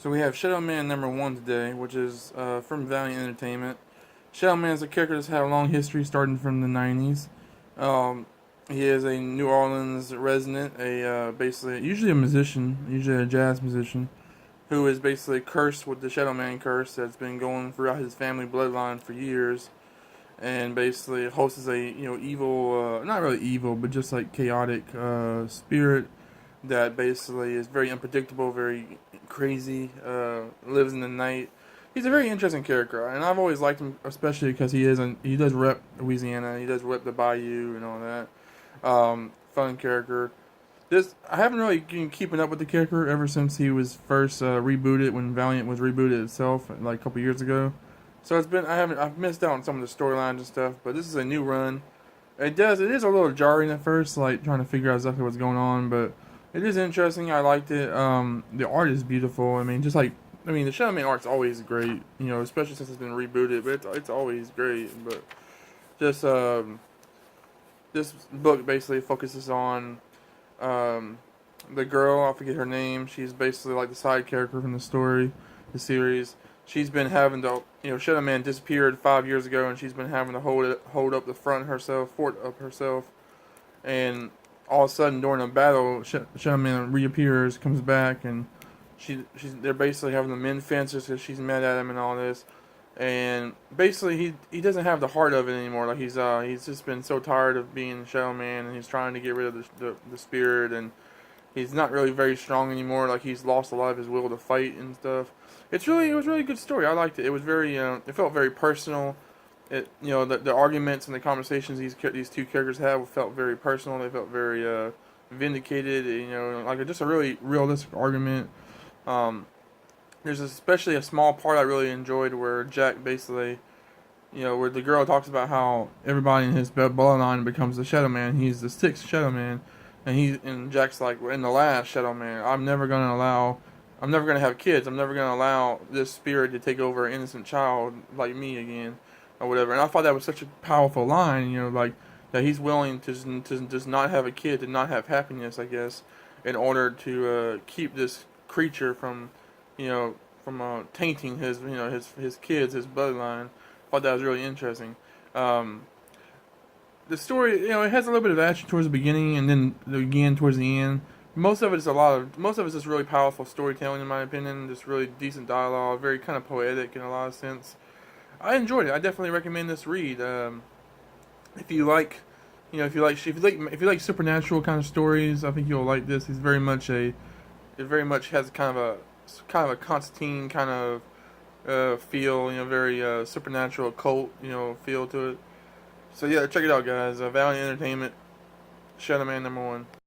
So we have Shadow Man #1 today, which is from Valiant Entertainment. Shadow Man is a character that's had a long history, starting from the '90s. Um, he is a New Orleans resident, basically usually a musician, usually a jazz musician, who is basically cursed with the Shadow Man curse that's been going throughout his family bloodline for years, and basically hosts a evil, not really evil, but just like chaotic spirit that basically is very unpredictable, very crazy, lives in the night. He's a very interesting character, and I've always liked him, especially because he does rep Louisiana, he does rep the Bayou and all that. Fun character. This I haven't really been keeping up with the character ever since he was first rebooted when Valiant was rebooted itself like a couple years ago. So I've missed out on some of the storylines and stuff, but this is a new run. It is a little jarring at first, like trying to figure out exactly what's going on, but it is interesting. I liked it. The art is beautiful. I mean, the Shadow Man art's always great, especially since it's been rebooted. But it's always great. But just this book basically focuses on the girl. I forget her name. She's basically like the side character from the series. She's been having to, Shadow Man disappeared 5 years ago, and she's been having to hold up the fort up herself, and all of a sudden during a battle, Shadow Man reappears, comes back, and they're basically having to mend fences because she's mad at him and all this, and basically he doesn't have the heart of it anymore. Like he's just been so tired of being Shadow Man, and he's trying to get rid of the spirit, and he's not really very strong anymore. Like he's lost a lot of his will to fight and stuff. It was really a good story. I liked it. It was it felt very personal. The arguments and the conversations these two characters had felt very personal. They felt very vindicated. Like just a really realistic argument. Um, there's especially a small part I really enjoyed where Jack basically, where the girl talks about how everybody in his bloodline becomes the Shadow Man. He's the sixth Shadow Man, and Jack's like, we're in the last Shadow Man. I'm never gonna have kids. I'm never gonna allow this spirit to take over an innocent child like me again, or whatever. And I thought that was such a powerful line. Like that he's willing to just not have a kid, to not have happiness, I guess, in order to keep this creature from tainting his kids, his bloodline. I thought that was really interesting. Um, the story, it has a little bit of action towards the beginning, and then again towards the end. Most of it's just really powerful storytelling, in my opinion. Just really decent dialogue, very kind of poetic in a lot of sense. I enjoyed it. I definitely recommend this read. If you like, if you like supernatural kind of stories, I think you'll like this. It very much has kind of a Constantine kind of feel, very supernatural occult, feel to it. So yeah, check it out, guys. Valiant Entertainment, Shadow Man #1.